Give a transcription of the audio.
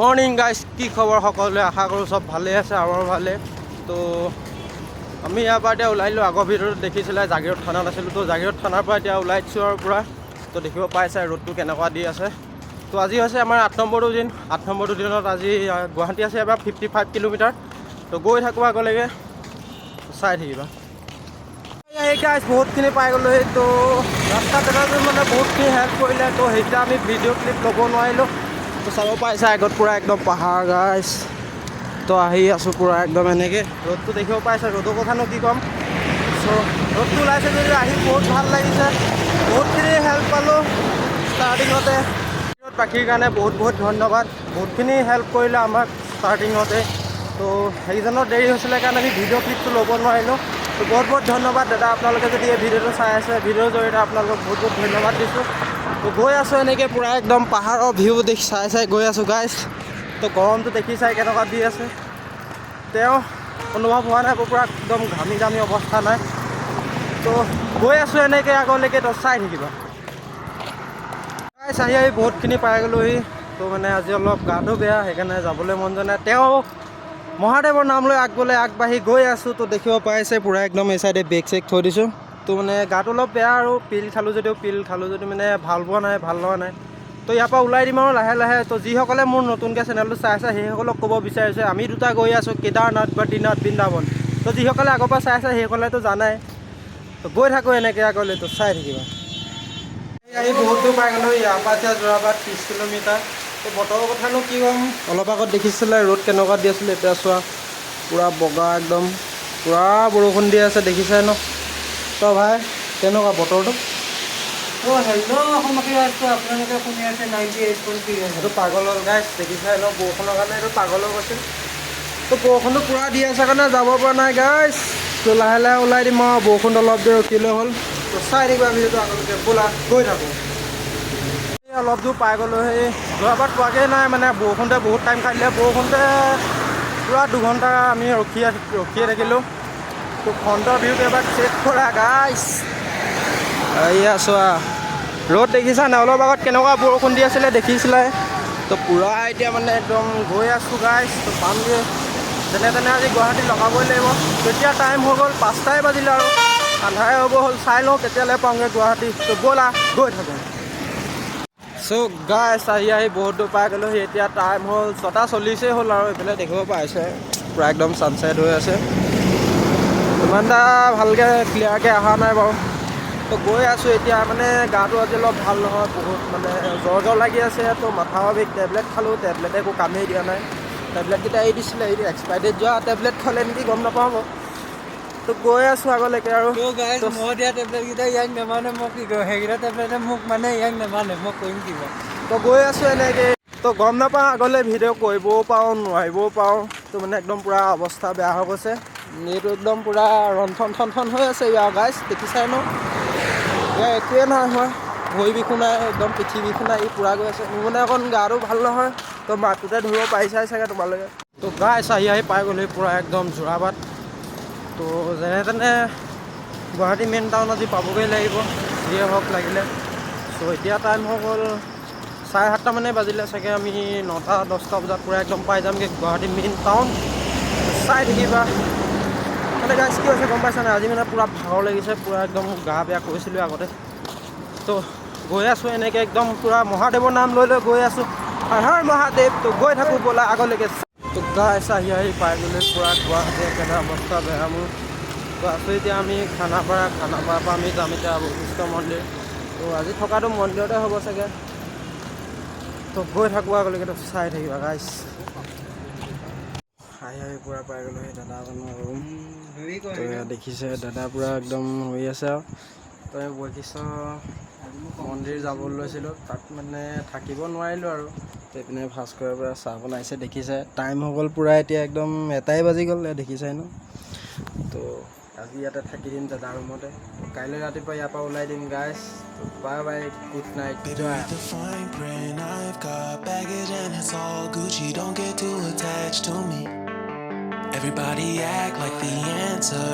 Morning guys, কি খবৰ সকলোৱে? আশা কৰোঁ চব ভালেই আছে, আমাৰ ভালে। তো আমি ইয়াৰ পৰা এতিয়া ওলাইলোঁ। আগৰ ভিডিঅ'ত দেখিছিলে জাগিৰোড থানাত আছিলোঁ। তো জাগিৰোড থানাৰ পৰা এতিয়া ওলাইছোঁ আৰু পূৰা। তো দেখিব পাইছে ৰ'দটো কেনেকুৱা দি আছে। তো আজি হৈছে আমাৰ 8 নম্বৰটো দিন। 8 নম্বৰটো দিনত আজি গুৱাহাটী আছে এবাৰ 55 কিলোমিটাৰ। তো গৈ থাকোঁ আগলৈকে, চাই থাকিবা। এই গাইজ বহুতখিনি পাই গ'লোঁ। তো ৰাস্তাত দাদাজন মানে বহুতখিনি হেল্প কৰিলে। তো সেইটা আমি ভিডিঅ' ক্লিপ ল'ব নোৱাৰিলোঁ। তো চাব পাইছে আগত পূৰা একদম পাহাৰ গাইজ। তো আহি আছোঁ পূৰা একদম এনেকৈ। ৰ'দটো দেখিব পাইছে, ৰ'দৰ কথানো কি ক'ম। চ' ৰ'দটো ওলাইছে যদি আহি বহুত ভাল লাগিছে। বহুতখিনি হেল্প পালোঁ ষ্টাৰ্টিঙতে। বাকীৰ কাৰণে বহুত বহুত ধন্যবাদ। বহুতখিনি হেল্প কৰিলে আমাক ষ্টাৰ্টিঙতে। তো সেইজনৰ দেৰি হৈছিলে কাৰণে আমি ভিডিঅ' ক্লিপটো ল'ব নোৱাৰিলোঁ। তো বহুত বহুত ধন্যবাদ দাদা। আপোনালোকে যদি এই ভিডিঅ'টো চাই আছে, ভিডিঅ'ৰ জৰিয়তে আপোনালোকক বহুত বহুত ধন্যবাদ দিছোঁ। তো গৈ আছোঁ এনেকৈ পূৰা একদম পাহাৰৰ ভিউ দেখি চাই গৈ আছোঁ গাইজ। তো গৰমটো দেখি চাই কেনেকুৱা দি আছে। তেওঁ অনুভৱ হোৱা নাই, পূৰা একদম ঘামি ঘামি অৱস্থা নাই। তো গৈ আছোঁ এনেকৈ আগলৈকে, তো চাই থাকিবা গাইজ। আহি বহুতখিনি পাই গ'লোঁহি। তো মানে আজি অলপ গাটো বেয়া, সেইকাৰণে যাবলৈ মন যোৱা নাই। তেওঁ মহাদেৱৰ নাম লৈ আগবাঢ়ি গৈ আছোঁ। তো দেখিব পাইছে পূৰা একদম এই চাইডে বেগ চেগ থৈ দিছোঁ। তো মানে গাটো অলপ বেয়া আৰু পিল খালোঁ যদিও মানে ভাল পোৱা নাই, ভাল লগা নাই। তো ইয়াৰ পৰা ওলাই দিম আৰু লাহে লাহে। তো যিসকলে মোৰ নতুনকৈ চেনেলটো চাই আছে সেইসকলক ক'ব বিচাৰিছোঁ, আমি দুটা গৈ আছোঁ কেদাৰনাথ, বদ্ৰীনাথ, বৃন্দাবন। তো যিসকলে আগৰ পৰা চাই আছে সেইসকলেতো জানাই। তো গৈ থাকোঁ এনেকৈ আগলৈ, তো চাই থাকিবা। আহি বহুত দূৰ পাই গ'লোঁ। ইয়াৰ পৰা এতিয়া যোৰাবাট 30 কিলোমিটাৰ। তো বতৰৰ কথানো কি ক'ম, অলপ আগত দেখিছিলে ৰ'দ কেনেকুৱা দি আছিলে, এতিয়া চোৱা পূৰা বগা একদম, পূৰা বৰষুণ দি আছে দেখিছাই ন। তো ভাই কেনেকুৱা বতৰটো? হেল্ল' অসমবাসী ৰাইজটো আপোনালোকে শুনি আছে 98.3। এইটো পাগল হ'ল গাইজ, দেখিছাই ন বৰষুণৰ কাৰণে এইটো পাগল হৈ গৈছিল। তো বৰষুণটো পূৰা দি আছে কাৰণে যাব পৰা নাই গাইজ। তো লাহে লাহে ওলাই দিম আৰু, বৰষুণটো অলপ দেৰি ৰখিলে হ'ল। তো চাই থাকিবা ভিডিঅ'টো আগলৈকে, ব'লা গৈ থাকোঁ। অলপ দূৰ পাই গ'লোঁ। সেই যোৱাবাৰ পোৱাগৈ নাই, মানে বৰষুণতে বহুত টাইম খাই দিলে। বৰষুণতে পূৰা 2 ঘণ্টা আমি ৰখিয়ে থাকিলোঁ। তো ফ্ৰণ্টৰ ভিউটো এবাৰ চেক কৰা গাইজ। এয়া চোৱা ৰ'দ দেখিছা নাই, অলপ আগত কেনেকুৱা বৰষুণ দি আছিলে দেখিছিলে। তো পূৰা এতিয়া মানে একদম গৈ আছোঁ গাইজ। তো পামগৈ যেনে তেনে, আজি গুৱাহাটী লগাবই লাগিব। তেতিয়া টাইম হৈ গ'ল 5টাই বাজিলে আৰু আন্ধাৰে হ'ব হ'ল। চাই লওঁ কেতিয়ালৈ পাওঁগৈ গুৱাহাটী। তো ব'লা গৈ থাকোঁ। চ' গাইজ আহি বহুত দূৰ পাই গ'লোঁহি। এতিয়া টাইম হ'ল 6:40 হ'ল আৰু এইফালে দেখিব পাইছে পূৰা একদম ছানছেট হৈ আছে। ইমান এটা ভালকৈ ক্লিয়াৰকৈ অহা নাই বাৰু। তো গৈ আছোঁ এতিয়া, মানে গাটো আজি অলপ ভাল নহয়, বহুত মানে জ্বৰ লাগি আছে। তো মাথাৰ বিষ, টেবলেট খালোঁ, টেবলেটে একো কামেই দিয়া নাই। টেবলেটকেইটা এৰি দিছিলে, এক্সপাইৰি ডেট যোৱা টেবলেট খালে নেকি গম নাপাওঁ বাৰু। তো গৈ আছোঁ আগলৈকে আৰু। গাইজ মই দিয়া টেবলেটকেইটা ইয়াক নেমানে, মই কি কৰোঁ? সেইকেইটা টেবলেটে মোক মানে, ইয়াক নেমানে, মই কৰিম কিবা। তো গৈ আছোঁ এনেকৈ। তো গম নাপাওঁ আগলৈ ভিডিঅ' কৰিবও পাৰোঁ, নোৱাৰিবও পাৰোঁ। তো মানে একদম পূৰা অৱস্থা বেয়া হৈ গৈছে। এইটো একদম পূৰা ৰন্ধন হৈ আছে ইয়াৰ গাইজ, দেখিছাই ন। ইয়াৰ একোৱে নাই হয়, ভৰি বিষো নাই, একদম পিঠি বিষো নাই, পূৰা গৈ আছে। মোৰ মানে অকণ গাটো ভাল নহয়। তো মাতটোতে ধৰিব পাৰিছাই চাগে তোমালোকে। তো গাইজ আহি পাই গ'লোঁ পূৰা একদম যোৰাবাট। তো যেনে তেনে গুৱাহাটী মেইন টাউন আজি পাবগৈ লাগিব, যিয়ে হওক লাগিলে। চ' এতিয়া টাইম হৈ গ'ল 7:30 মানে বাজিলে চাগে। আমি 9-10 বজাত পূৰা একদম পাই যামগৈ গুৱাহাটী মেইন টাউন। চাই থাকিবা। মানে গাইজ কি হৈছে গম পাইছা নাই, আজি মানে পূৰা ভাগৰ লাগিছে, পূৰা একদম গা বেয়া কৰিছিলোঁ আগতে। তো গৈ আছোঁ এনেকৈ একদম পূৰা মহাদেৱৰ নাম লৈ গৈ আছোঁ। হৰ হৰ মহাদেৱ। তো গৈ থাকোঁ ব'লা আগলৈকে। তো গাইজ আহি পাই গ'লোঁ পূৰা গুৱাহাটী, একেবাৰে অৱস্থা বেয়া মোৰ। তো আছোঁ এতিয়া আমি খানাপাৰাৰ পৰা আমি যাম এতিয়া বশিষ্ঠ মন্দিৰ। তো আজি থকাটো মন্দিৰতে হ'ব চাগে। তো গৈ থাকোঁ আগলৈকে, তো চাই থাকিবা গাইজ। আহি পূৰা পাই গ'লোঁ সেই দাদাজনৰ ৰুম। তো দেখিছে দাদা পূৰা একদম হৈ আছে আৰু। তো আমি বশিষ্ঠ মন্দিৰ যাব লৈছিলোঁ, তাত মানে থাকিব নোৱাৰিলোঁ আৰু। এইপিনে ভাস্কৰৰ পৰা চাহ বনাইছে দেখিছে। টাইম হৈ গ'ল পূৰা এতিয়া একদম 1টাই বাজি গ'ল, দেখিছাই ন। তো আজি ইয়াতে থাকি দিম দাদা ৰুমতে। কাইলৈ ৰাতিপুৱা ইয়াৰ পৰা ওলাই দিম গাইজ। তো bye bye, good night, Jay. Everybody act like the answer.